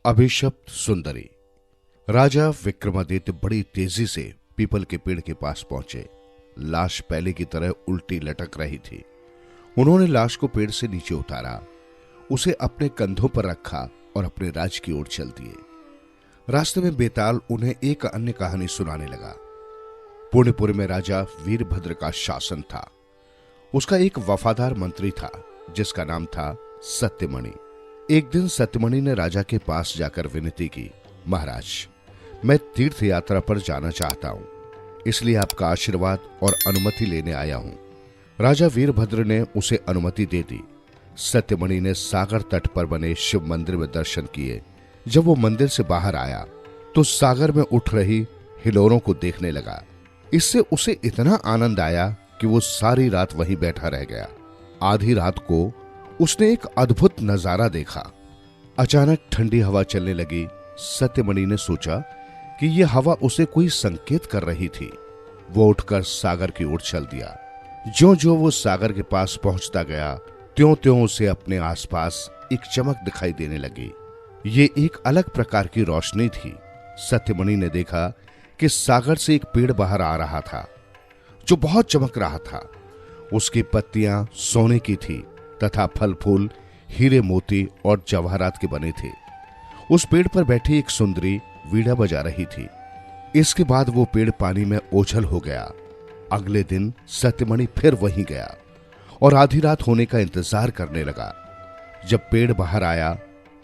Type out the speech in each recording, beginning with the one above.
अभिशप्त सुंदरी। राजा विक्रमादित्य बड़ी तेजी से पीपल के पेड़ के पास पहुंचे। लाश पहले की तरह उल्टी लटक रही थी। उन्होंने लाश को पेड़ से नीचे उतारा, उसे अपने कंधों पर रखा और अपने राज्य की ओर चल दिए। रास्ते में बेताल उन्हें एक अन्य कहानी सुनाने लगा। पुण्यपुर में राजा वीरभद्र का शासन था। उसका एक वफादार मंत्री था जिसका नाम था सत्यमणि। एक दिन सत्यमणि ने राजा के पास जाकर विनती की, महाराज, मैं तीर्थ यात्रा पर जाना चाहता हूं, इसलिए आपका आशीर्वाद और अनुमति लेने आया हूं। राजा वीरभद्र ने उसे अनुमति दे दी। सत्यमणि ने सागर तट पर बने शिव मंदिर में दर्शन किए। जब वो मंदिर से बाहर आया तो सागर में उठ रही हिलोरों को देखने लगा। इससे उसे इतना आनंद आया कि वो सारी रात वहीं बैठा रह गया। आधी रात को उसने एक अद्भुत नजारा देखा। अचानक ठंडी हवा चलने लगी। सत्यमणि ने सोचा कि यह हवा उसे कोई संकेत कर रही थी। वो उठकर सागर की ओर चल दिया। ज्यों-ज्यों वो सागर के पास पहुंचता गया, त्यों-त्यों उसे अपने आसपास एक चमक दिखाई देने लगी। ये एक अलग प्रकार की रोशनी थी। सत्यमणि ने देखा कि सागर से एक पेड़ बाहर आ रहा था जो बहुत चमक रहा था। उसकी पत्तियां सोने की थी तथा फल फूल हीरे मोती और जवाहरात के बने थे। उस पेड़ पर बैठी एक सुंदरी वीणा बजा रही थी। इसके बाद वो पेड़ पानी में ओझल हो गया। अगले दिन सत्यमणि फिर वहीं गया और आधी रात होने का इंतजार करने लगा। जब पेड़ बाहर आया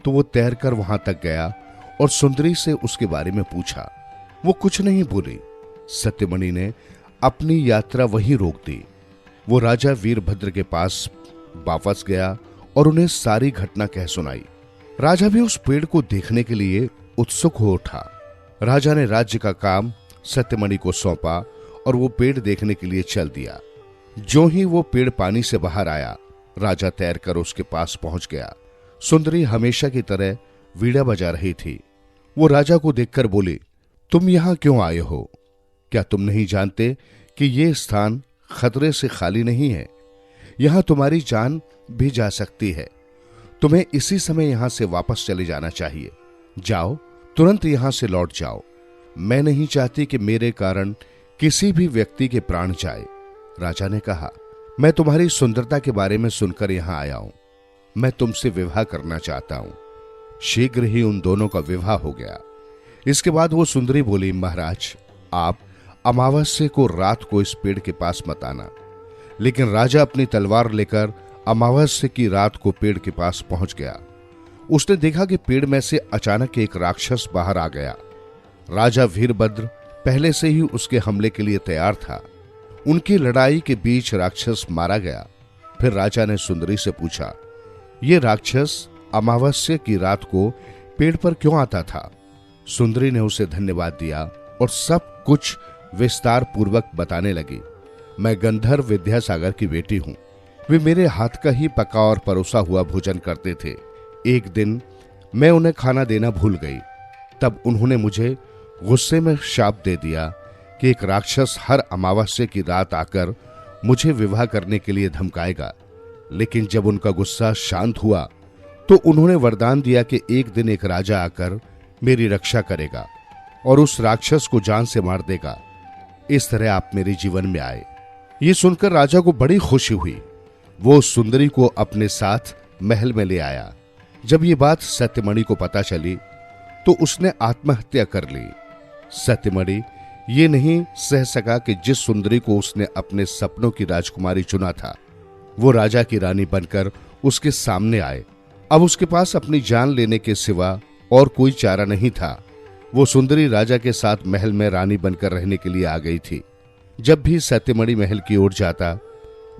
तो वो तैरकर वहां तक गया और सुंदरी से उसके बारे में पूछा। वो कुछ नहीं बोली। सत्यमणि ने अपनी यात्रा वहीं रोक दी। वो राजा वीरभद्र के पास वापस गया और उन्हें सारी घटना कह सुनाई। राजा भी उस पेड़ को देखने के लिए उत्सुक हो उठा। राजा ने राज्य का काम सत्यमणि को सौंपा और वो पेड़ देखने के लिए चल दिया। जो ही वो पेड़ पानी से बाहर आया, राजा तैरकर उसके पास पहुंच गया। सुंदरी हमेशा की तरह वीणा बजा रही थी। वो राजा को देखकर बोली, तुम यहां क्यों आए हो? क्या तुम नहीं जानते कि ये स्थान खतरे से खाली नहीं है? यहां तुम्हारी जान भी जा सकती है। तुम्हें इसी समय यहां से वापस चले जाना चाहिए। जाओ, तुरंत यहां से लौट जाओ। मैं नहीं चाहती कि मेरे कारण किसी भी व्यक्ति के प्राण जाए। राजा ने कहा, मैं तुम्हारी सुंदरता के बारे में सुनकर यहां आया हूं। मैं तुमसे विवाह करना चाहता हूं। शीघ्र ही उन दोनों का विवाह हो गया। इसके बाद वो सुंदरी बोली, महाराज, आप अमावस्या को रात को इस पेड़ के पास मत आना। लेकिन राजा अपनी तलवार लेकर अमावस्या की रात को पेड़ के पास पहुंच गया। उसने देखा कि पेड़ में से अचानक एक राक्षस बाहर आ गया। राजा वीरभद्र पहले से ही उसके हमले के लिए तैयार था। उनकी लड़ाई के बीच राक्षस मारा गया। फिर राजा ने सुंदरी से पूछा, ये राक्षस अमावस्या की रात को पेड़ पर क्यों आता था? सुंदरी ने उसे धन्यवाद दिया और सब कुछ विस्तार पूर्वक बताने लगी। मैं गंधर्व विद्यासागर की बेटी हूं। वे मेरे हाथ का ही पका और परोसा हुआ भोजन करते थे। एक दिन मैं उन्हें खाना देना भूल गई। तब उन्होंने मुझे गुस्से में शाप दे दिया कि एक राक्षस हर अमावस्या की रात आकर मुझे विवाह करने के लिए धमकाएगा। लेकिन जब उनका गुस्सा शांत हुआ तो उन्होंने वरदान दिया कि एक दिन एक राजा आकर मेरी रक्षा करेगा और उस राक्षस को जान से मार देगा। इस तरह आप मेरे जीवन में आए। ये सुनकर राजा को बड़ी खुशी हुई। वो उस सुंदरी को अपने साथ महल में ले आया। जब ये बात सत्यमणि को पता चली तो उसने आत्महत्या कर ली। सत्यमणि ये नहीं सह सका कि जिस सुंदरी को उसने अपने सपनों की राजकुमारी चुना था, वो राजा की रानी बनकर उसके सामने आए। अब उसके पास अपनी जान लेने के सिवा और कोई चारा नहीं था। वो सुंदरी राजा के साथ महल में रानी बनकर रहने के लिए आ गई थी। जब भी सत्यमणि महल की ओर जाता,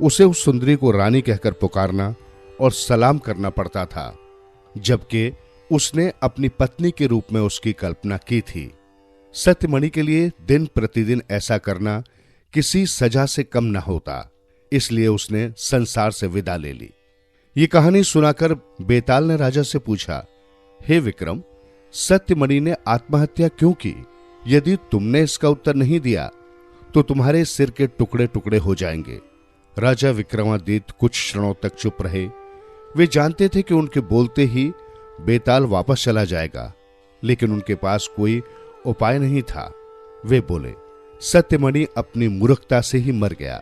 उसे उस सुंदरी को रानी कहकर पुकारना और सलाम करना पड़ता था, जबकि उसने अपनी पत्नी के रूप में उसकी कल्पना की थी। सत्यमणि के लिए दिन प्रतिदिन ऐसा करना किसी सजा से कम न होता, इसलिए उसने संसार से विदा ले ली। ये कहानी सुनाकर बेताल ने राजा से पूछा, हे विक्रम, सत्यमणि ने आत्महत्या क्यों की? यदि तुमने इसका उत्तर नहीं दिया तो तुम्हारे सिर के टुकड़े टुकड़े हो जाएंगे। राजा विक्रमादित्य कुछ क्षणों तक चुप रहे। वे जानते थे कि उनके बोलते ही बेताल वापस चला जाएगा, लेकिन उनके पास कोई उपाय नहीं था। वे बोले, सत्यमणि अपनी मूर्खता से ही मर गया।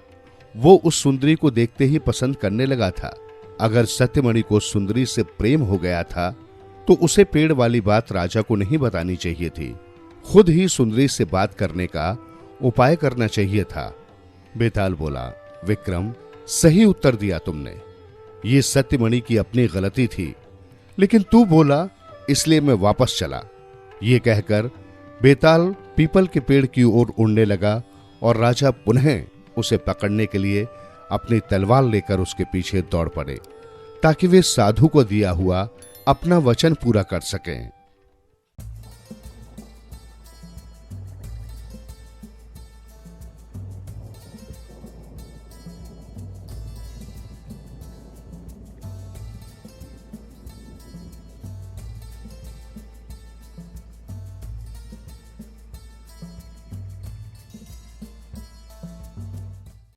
वो उस सुंदरी को देखते ही पसंद करने लगा था। अगर सत्यमणि को सुंदरी से प्रेम हो गया था तो उसे पेड़ वाली बात राजा को नहीं बतानी चाहिए थी। खुद ही सुंदरी से बात करने का उपाय करना चाहिए था। बेताल बोला, विक्रम, सही उत्तर दिया तुमने। ये सत्यमणि की अपनी गलती थी, लेकिन तू बोला इसलिए मैं वापस चला। ये कहकर बेताल पीपल के पेड़ की ओर उड़ने लगा और राजा पुनः उसे पकड़ने के लिए अपनी तलवार लेकर उसके पीछे दौड़ पड़े, ताकि वे साधु को दिया हुआ अपना वचन पूरा कर सकें।